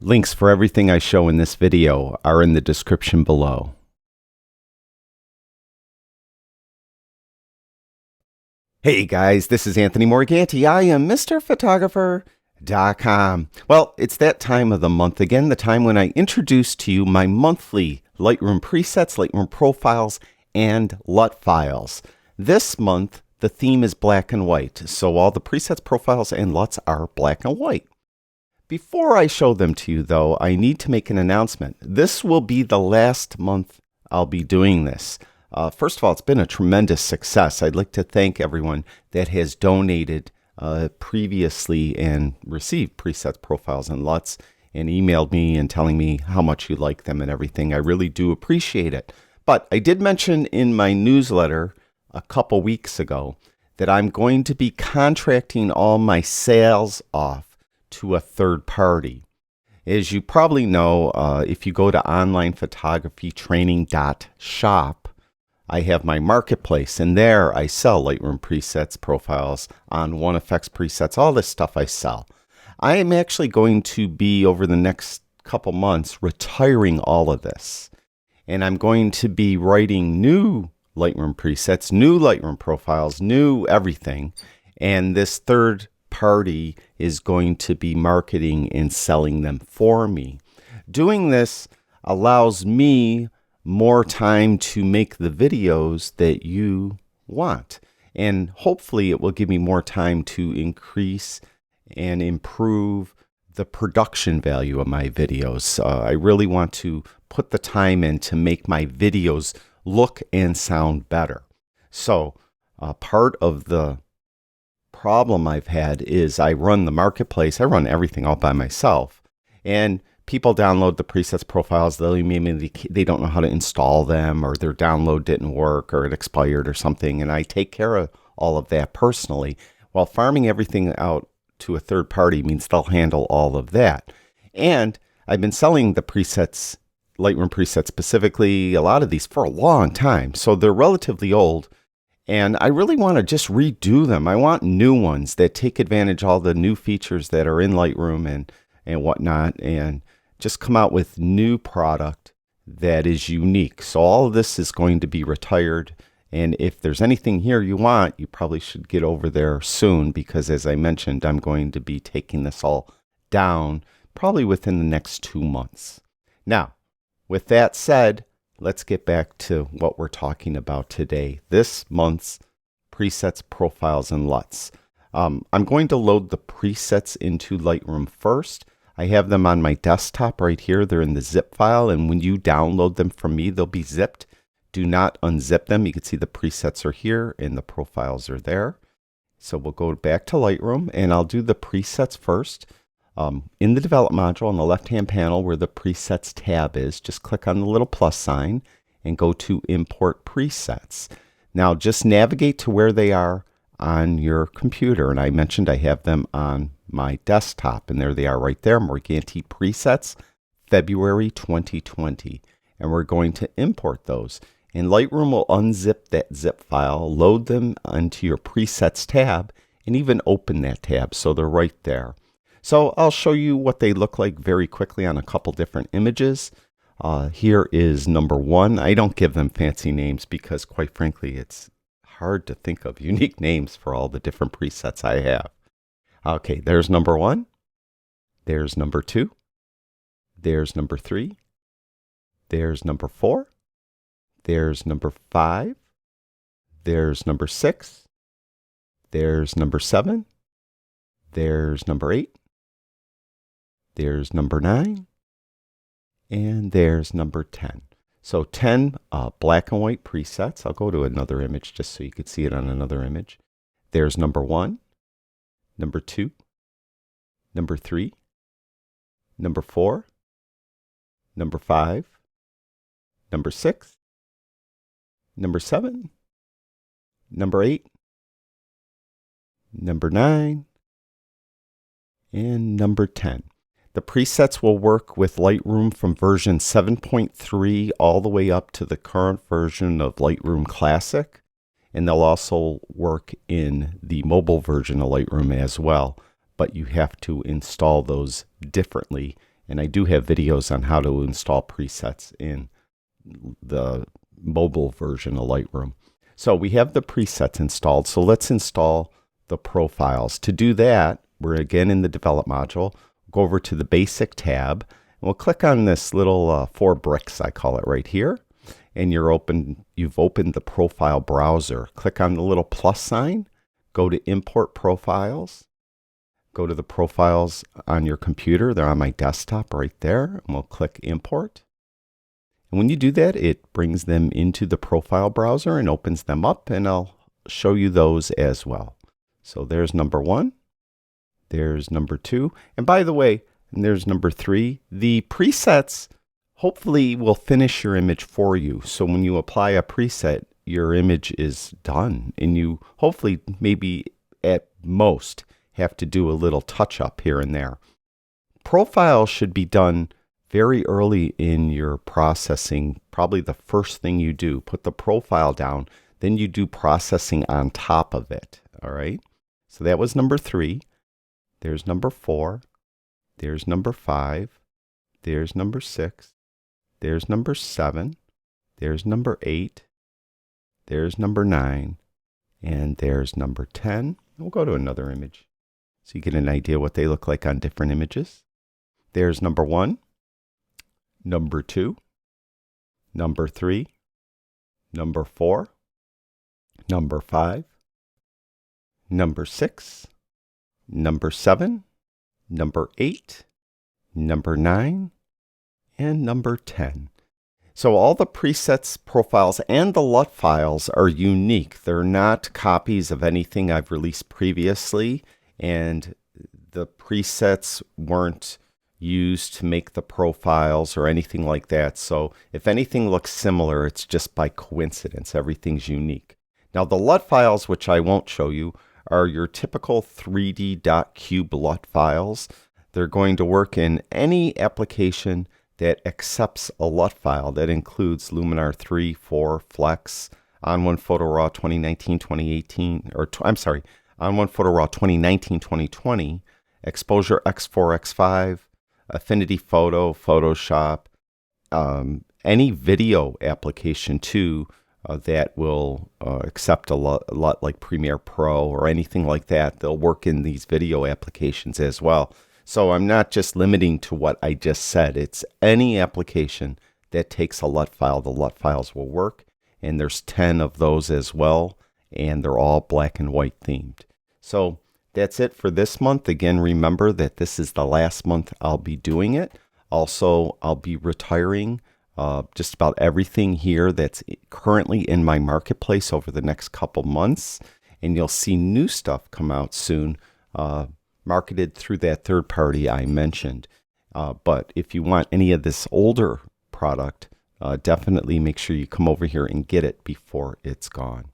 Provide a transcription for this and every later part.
Links for everything I show in this video are in the description below. Hey guys, this is Anthony Morganti. I am MrPhotographer.com. Well, it's that time of the month again, the time when I introduce to you my monthly Lightroom presets, Lightroom profiles, and LUT files. This month, the theme is black and white, so all the presets, profiles, and LUTs are black and white. Before I show them to you, though, I need to make an announcement. This will be the last month I'll be doing this. First of all, it's been a tremendous success. I'd like to thank everyone that has donated previously and received presets, profiles, and LUTs and emailed me and telling me how much you like them and everything. I really do appreciate it. But I did mention in my newsletter a couple weeks ago that I'm going to be contracting all my sales off to a third party. As you probably know, if you go to onlinephotographytraining.shop, I have my marketplace, and there I sell Lightroom presets, profiles, On1 effects presets, all this stuff I sell. I am actually going to be, over the next couple months, retiring all of this. And I'm going to be writing new Lightroom presets, new Lightroom profiles, new everything. And this third party is going to be marketing and selling them for me. Doing this allows me more time to make the videos that you want, and hopefully it will give me more time to increase and improve the production value of my videos. I really want to put the time in to make my videos look and sound better. So part of the problem I've had is I run the marketplace. I run everything all by myself, and people download the presets, profiles. They don't know how to install them, or their download didn't work, or it expired or something, and I take care of all of that personally, while farming everything out to a third party means they'll handle all of that. And I've been selling the presets, Lightroom presets specifically, a lot of these for a long time, so they're relatively old. And I really want to just redo them. I want new ones that take advantage of all the new features that are in Lightroom and whatnot, and just come out with new product that is unique. So all of this is going to be retired. And if there's anything here you want, you probably should get over there soon, because as I mentioned, I'm going to be taking this all down probably within the next 2 months. Now, with that said, let's get back to what we're talking about today. This month's presets, profiles, and LUTs. I'm going to load the presets into Lightroom first. I have them on my desktop right here. They're in the zip file, and when you download them from me, they'll be zipped. Do not unzip them. You can see the presets are here and the profiles are there. So we'll go back to Lightroom, and I'll do the presets first. In the Develop module on the left-hand panel where the Presets tab is, just click on the little plus sign and go to Import Presets. Now just navigate to where they are on your computer, and I mentioned I have them on my desktop, and there they are right there, Morganti Presets, February 2020. And we're going to import those. And Lightroom will unzip that zip file, load them onto your Presets tab, and even open that tab, so they're right there. So I'll show you what they look like very quickly on a couple different images. Here is number one. I don't give them fancy names because, quite frankly, it's hard to think of unique names for all the different presets I have. Okay, there's number one. There's number two. There's number three. There's number four. There's number five. There's number six. There's number seven. There's number eight. There's number 9, and there's number 10. So 10 black and white presets. I'll go to another image just so you can see it on another image. There's number 1, number 2, number 3, number 4, number 5, number 6, number 7, number 8, number 9, and number 10. The presets will work with Lightroom from version 7.3 all the way up to the current version of Lightroom Classic, and they'll also work in the mobile version of Lightroom as well, but you have to install those differently And I do have videos on how to install presets in the mobile version of Lightroom. So we have the presets installed. So let's install the profiles. To do that, we're again in the Develop module. Go over to the Basic tab, and we'll click on this little 4 bricks, I call it, right here. And you've opened the profile browser. Click on the little plus sign, go to Import Profiles, go to the profiles on your computer. They're on my desktop right there, and we'll click Import. And when you do that, it brings them into the profile browser and opens them up, and I'll show you those as well. So there's number 1, there's number 2, and by the way, and there's number 3. The presets hopefully will finish your image for you. So when you apply a preset, your image is done, and you hopefully maybe at most have to do a little touch up here and there. Profiles should be done very early in your processing, probably the first thing you do. Put the profile down, then you do processing on top of it. All right. So that was number 3. There's number 4. There's number 5. There's number 6. There's number 7. There's number 8. There's number 9. And there's number 10. We'll go to another image so you get an idea what they look like on different images. There's number 1, number 2, number 3, number 4, number 5, number 6, number 7, number 8, number 9, and number 10. So all the presets, profiles, and the LUT files are unique. They're not copies of anything I've released previously, and the presets weren't used to make the profiles or anything like that. So if anything looks similar, it's just by coincidence. Everything's unique. Now the LUT files, which I won't show you, are your typical 3D.cube LUT files. They're going to work in any application that accepts a LUT file. That includes Luminar 3, 4, Flex, On1 Photo RAW 2019, 2018, or I'm sorry, On1 Photo RAW 2019, 2020, Exposure X4, X5, Affinity Photo, Photoshop, any video application too that will accept a LUT like Premiere Pro or anything like that. They'll work in these video applications as well. So I'm not just limiting to what I just said. It's any application that takes a LUT file. The LUT files will work, and there's 10 of those as well, and they're all black and white themed. So that's it for this month. Again, remember that this is the last month I'll be doing it. Also, I'll be retiring just about everything here that's currently in my marketplace over the next couple months, and you'll see new stuff come out soon, marketed through that third party I mentioned. But if you want any of this older product, definitely make sure you come over here and get it before it's gone.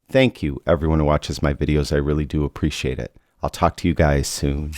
Thank you, everyone who watches my videos. I really do appreciate it. I'll talk to you guys soon.